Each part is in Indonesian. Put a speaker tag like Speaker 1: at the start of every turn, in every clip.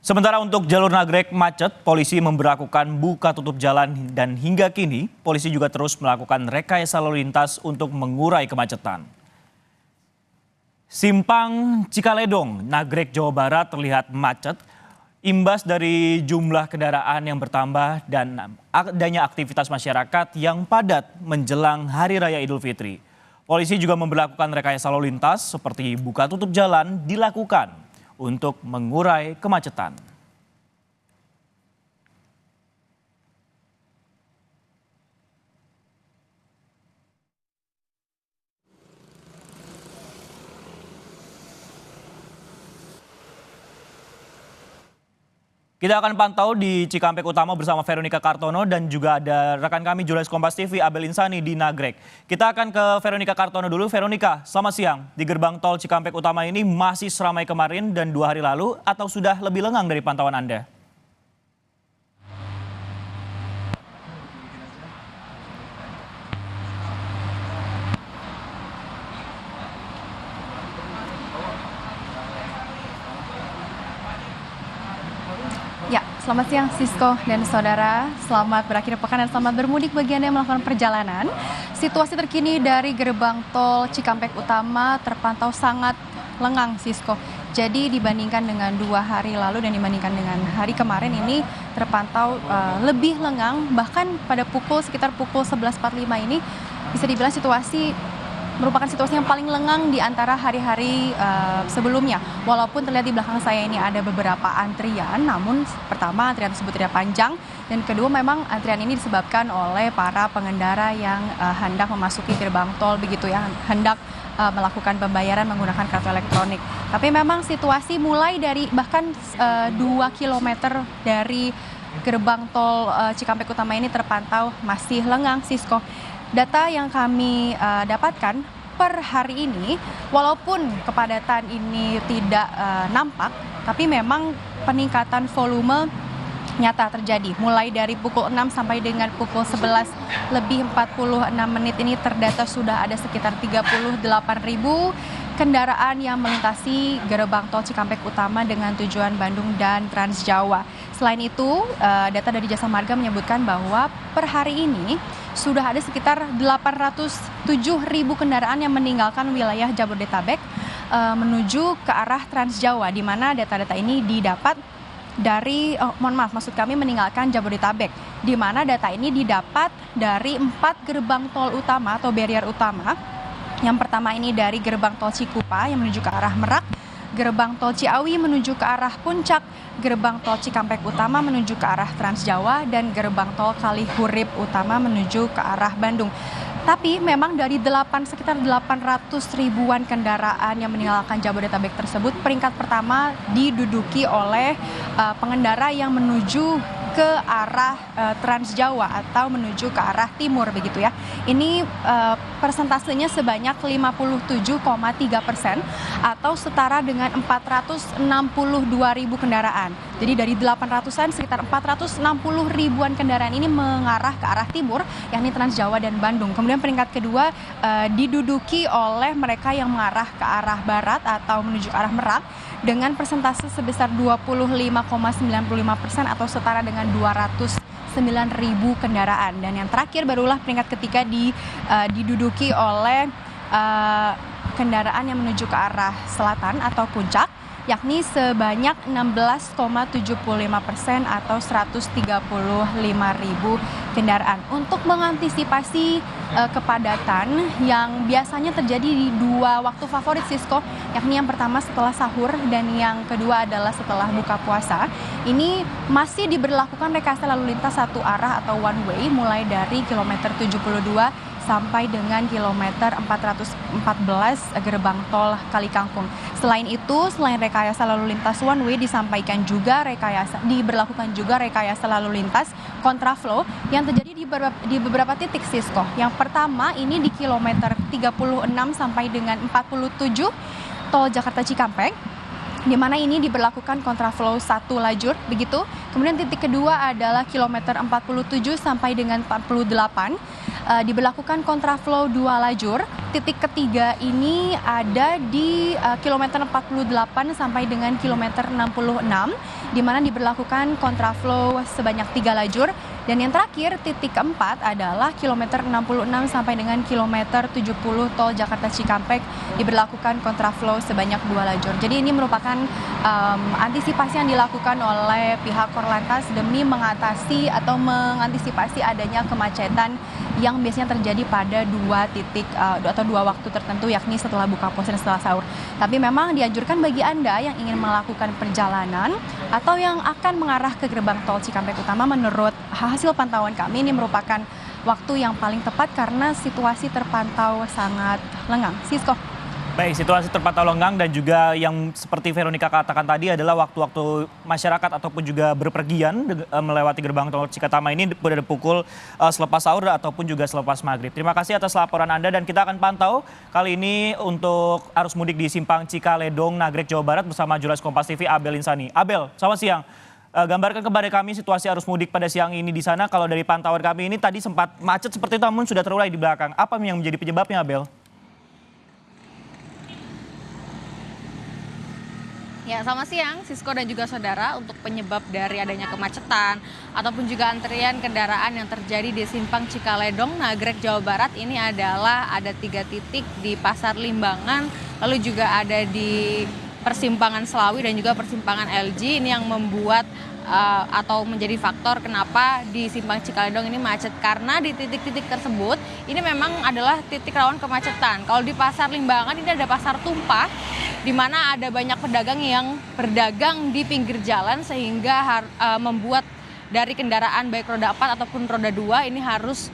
Speaker 1: Sementara untuk jalur Nagrek macet, polisi memberlakukan buka tutup jalan dan hingga kini polisi juga terus melakukan rekayasa lalu lintas untuk mengurai kemacetan. Simpang Cikaledong, Nagrek, Jawa Barat terlihat macet imbas dari jumlah kendaraan yang bertambah dan adanya aktivitas masyarakat yang padat menjelang Hari Raya Idul Fitri. Polisi juga memberlakukan rekayasa lalu lintas seperti buka tutup jalan dilakukan untuk mengurai kemacetan. Kita akan pantau di Cikampek Utama bersama Veronica Kartono dan juga ada rekan kami jurnalis Kompas TV Abel Insani di Nagrek. Kita akan ke Veronica Kartono dulu. Veronica, selamat siang. Di gerbang tol Cikampek Utama ini masih seramai kemarin dan 2 hari lalu atau sudah lebih lengang dari pantauan Anda?
Speaker 2: Ya, selamat siang Sisko dan saudara. Selamat berakhir pekan dan selamat bermudik bagi Anda yang melakukan perjalanan. Situasi terkini dari gerbang tol Cikampek Utama terpantau sangat lengang Sisko. Jadi dibandingkan dengan 2 hari lalu dan dibandingkan dengan hari kemarin ini terpantau lebih lengang. Bahkan pada sekitar pukul 11.45 ini bisa dibilang merupakan situasi yang paling lengang di antara hari-hari sebelumnya. Walaupun terlihat di belakang saya ini ada beberapa antrian, namun pertama antrian tersebut tidak panjang, dan kedua memang antrian ini disebabkan oleh para pengendara yang hendak memasuki gerbang tol begitu ya, hendak melakukan pembayaran menggunakan kartu elektronik. Tapi memang situasi mulai dari bahkan 2 km dari gerbang tol Cikampek Utama ini terpantau masih lengang Sisko. Data yang kami dapatkan per hari ini, walaupun kepadatan ini tidak nampak, tapi memang peningkatan volume nyata terjadi. Mulai dari pukul 6 sampai dengan pukul 11 lebih 46 menit ini terdata sudah ada sekitar 38.000 kendaraan yang melintasi gerbang tol Cikampek Utama dengan tujuan Bandung dan Trans Jawa. Selain itu, data dari Jasa Marga menyebutkan bahwa per hari ini sudah ada sekitar 807.000 kendaraan yang meninggalkan wilayah Jabodetabek menuju ke arah Trans Jawa, di mana data-data ini didapat dari, maksud kami meninggalkan Jabodetabek, di mana data ini didapat dari 4 gerbang tol utama atau barrier utama. Yang pertama ini dari gerbang tol Cikupa yang menuju ke arah Merak, gerbang tol Ciawi menuju ke arah Puncak, gerbang tol Cikampek Utama menuju ke arah Trans Jawa, dan gerbang tol Kalihurip Utama menuju ke arah Bandung. Tapi memang dari sekitar 800 ribuan kendaraan yang meninggalkan Jabodetabek tersebut, peringkat pertama diduduki oleh pengendara yang menuju ke arah Trans Jawa atau menuju ke arah timur begitu ya. Ini persentasenya sebanyak 57,3% atau setara dengan 462.000 kendaraan. Jadi dari 800-an sekitar 460 ribuan kendaraan ini mengarah ke arah timur, yakni Trans Jawa dan Bandung. Kemudian peringkat kedua diduduki oleh mereka yang mengarah ke arah barat atau menuju ke arah Merak dengan persentase sebesar 25,95% atau setara dengan 209.000 kendaraan. Dan yang terakhir barulah peringkat ketiga diduduki oleh kendaraan yang menuju ke arah selatan atau puncak, yakni sebanyak 16,75% atau 135.000 kendaraan. Untuk mengantisipasi kepadatan yang biasanya terjadi di 2 waktu favorit Sisko, yakni yang pertama setelah sahur dan yang kedua adalah setelah buka puasa, ini masih diberlakukan rekayasa lalu lintas satu arah atau one way mulai dari kilometer 72 sampai dengan kilometer 414 gerbang tol Kalikangkung. Selain itu, selain rekayasa lalu lintas one way diberlakukan juga rekayasa lalu lintas kontraflow yang terjadi di beberapa titik Sisko. Yang pertama ini di kilometer 36 sampai dengan 47 tol Jakarta Cikampek, di mana ini diberlakukan kontraflow 1 lajur begitu. Kemudian titik kedua adalah kilometer 47 sampai dengan 48 diberlakukan kontraflow 2 lajur. Titik ketiga ini ada di kilometer 48 sampai dengan kilometer 66, di mana diberlakukan kontraflow sebanyak 3 lajur. Dan yang terakhir, titik keempat adalah kilometer 66 sampai dengan kilometer 70 tol Jakarta Cikampek diberlakukan kontraflow sebanyak 2 lajur. Jadi ini merupakan antisipasi yang dilakukan oleh pihak Korlantas demi mengatasi atau mengantisipasi adanya kemacetan yang biasanya terjadi pada 2 titik atau 2 waktu tertentu, yakni setelah buka puasa dan setelah sahur. Tapi memang dianjurkan bagi Anda yang ingin melakukan perjalanan atau yang akan mengarah ke gerbang tol Cikampek Utama, menurut hasil pantauan kami ini merupakan waktu yang paling tepat karena situasi terpantau sangat lengang. Sisko.
Speaker 1: Baik, situasi terpantau lengang dan juga yang seperti Veronica katakan tadi adalah waktu-waktu masyarakat ataupun juga berpergian melewati gerbang tol Cikatama ini pada pukul selepas sahur ataupun juga selepas maghrib. Terima kasih atas laporan Anda dan kita akan pantau kali ini untuk arus mudik di Simpang Cikaledong, Nagrek, Jawa Barat bersama jurnalis Kompas TV Abel Insani. Abel, selamat siang. Gambarkan kepada kami situasi arus mudik pada siang ini di sana. Kalau dari pantauan kami ini tadi sempat macet seperti itu namun sudah terurai di belakang. Apa yang menjadi penyebabnya, Abel?
Speaker 3: Ya, selamat siang Sisko dan juga saudara. Untuk penyebab dari adanya kemacetan ataupun juga antrian kendaraan yang terjadi di Simpang Cikaledong, Nagrek, Jawa Barat ini adalah ada 3 titik di Pasar Limbangan, lalu juga ada di persimpangan Selawi dan juga persimpangan LG. Ini yang membuat atau menjadi faktor kenapa di Simpang Cikaledong ini macet, karena di titik-titik tersebut ini memang adalah titik rawan kemacetan. Kalau di Pasar Limbangan ini ada pasar tumpah di mana ada banyak pedagang yang berdagang di pinggir jalan sehingga membuat dari kendaraan baik roda 4 ataupun roda 2 ini harus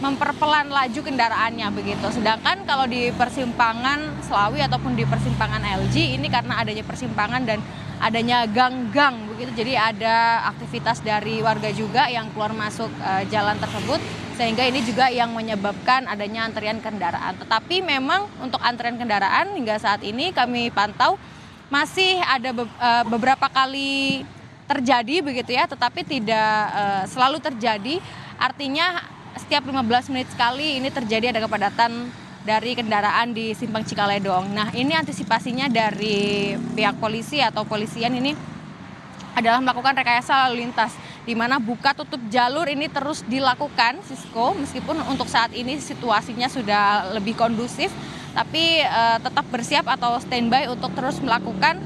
Speaker 3: memperpelan laju kendaraannya begitu. Sedangkan kalau di persimpangan Selawi ataupun di persimpangan LG ini karena adanya persimpangan dan adanya gang-gang begitu, jadi ada aktivitas dari warga juga yang keluar masuk jalan tersebut sehingga ini juga yang menyebabkan adanya antrian kendaraan. Tetapi memang untuk antrian kendaraan hingga saat ini kami pantau masih ada beberapa kali terjadi begitu ya, tetapi tidak selalu terjadi. Artinya setiap 15 menit sekali ini terjadi ada kepadatan dari kendaraan di Simpang Cikaledong. Nah, ini antisipasinya dari pihak polisi atau polisian ini adalah melakukan rekayasa lalu lintas, di mana buka tutup jalur ini terus dilakukan, Sisko, meskipun untuk saat ini situasinya sudah lebih kondusif, tapi tetap bersiap atau standby untuk terus melakukan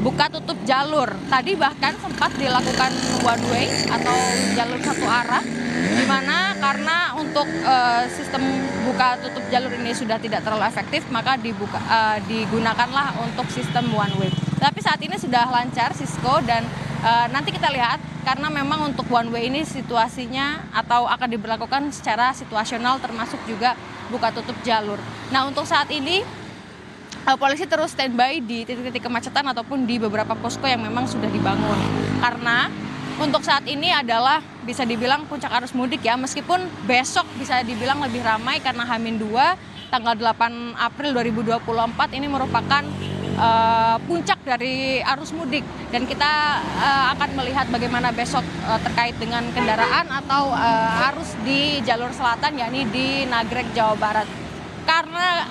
Speaker 3: buka tutup jalur. Tadi bahkan sempat dilakukan one way atau jalur satu arah, di mana karena untuk sistem buka tutup jalur ini sudah tidak terlalu efektif, maka digunakanlah untuk sistem one way. Tapi saat ini sudah lancar, Sisko, dan nanti kita lihat karena memang untuk one way ini situasinya atau akan diberlakukan secara situasional termasuk juga buka tutup jalur. Nah, untuk saat ini polisi terus standby di titik-titik kemacetan ataupun di beberapa posko yang memang sudah dibangun. Karena untuk saat ini adalah bisa dibilang puncak arus mudik ya, meskipun besok bisa dibilang lebih ramai karena H-2 tanggal 8 April 2024 ini merupakan puncak dari arus mudik, dan kita akan melihat bagaimana besok terkait dengan kendaraan atau arus di jalur selatan yakni di Nagrek, Jawa Barat. Karena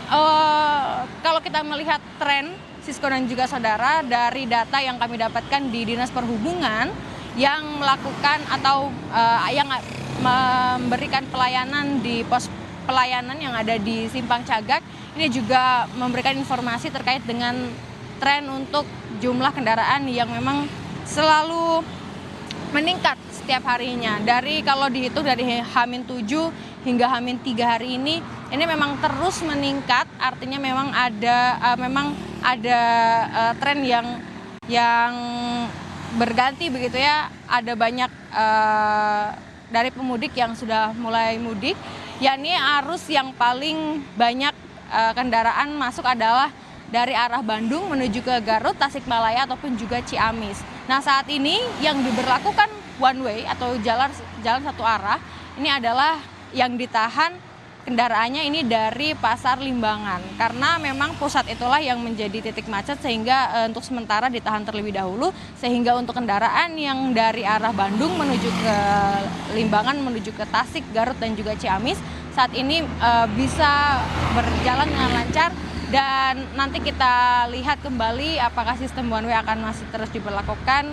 Speaker 3: kalau kita melihat tren, Sisko dan juga saudara, dari data yang kami dapatkan di Dinas Perhubungan yang melakukan atau yang memberikan pelayanan di pos pelayanan yang ada di Simpang Cagak, ini juga memberikan informasi terkait dengan tren untuk jumlah kendaraan yang memang selalu meningkat setiap harinya. Dari kalau dihitung dari H-7 hingga H-3 hari ini memang terus meningkat, artinya memang ada tren yang berganti begitu ya. Ada banyak dari pemudik yang sudah mulai mudik, yakni arus yang paling banyak kendaraan masuk adalah dari arah Bandung menuju ke Garut, Tasikmalaya ataupun juga Ciamis. Nah, saat ini yang diberlakukan one way atau jalan satu arah ini adalah yang ditahan kendaraannya ini dari Pasar Limbangan, karena memang pusat itulah yang menjadi titik macet, sehingga untuk sementara ditahan terlebih dahulu, sehingga untuk kendaraan yang dari arah Bandung menuju ke Limbangan, menuju ke Tasik, Garut, dan juga Ciamis saat ini bisa berjalan dengan lancar. Dan nanti kita lihat kembali apakah sistem one way akan masih terus diberlakukan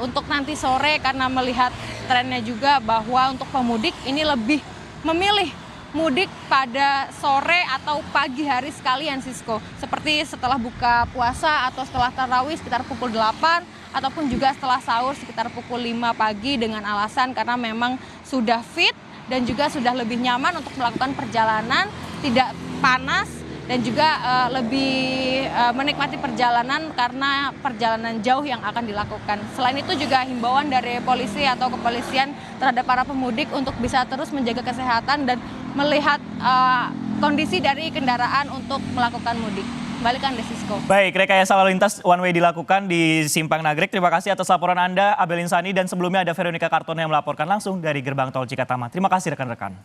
Speaker 3: untuk nanti sore, karena melihat trennya juga bahwa untuk pemudik ini lebih memilih mudik pada sore atau pagi hari sekalian, Sisko. Seperti setelah buka puasa atau setelah tarawih sekitar pukul 8, ataupun juga setelah sahur sekitar pukul 5 pagi, dengan alasan karena memang sudah fit dan juga sudah lebih nyaman untuk melakukan perjalanan, tidak panas, dan juga lebih menikmati perjalanan karena perjalanan jauh yang akan dilakukan. Selain itu juga himbauan dari polisi atau kepolisian terhadap para pemudik untuk bisa terus menjaga kesehatan dan melihat kondisi dari kendaraan untuk melakukan mudik. Kembalikan deh, Sisko.
Speaker 1: Baik, rekayasa lalu lintas one way dilakukan di Simpang Nagrek. Terima kasih atas laporan Anda, Abel Insani, dan sebelumnya ada Veronica Kartono yang melaporkan langsung dari gerbang tol Cikatama. Terima kasih rekan-rekan.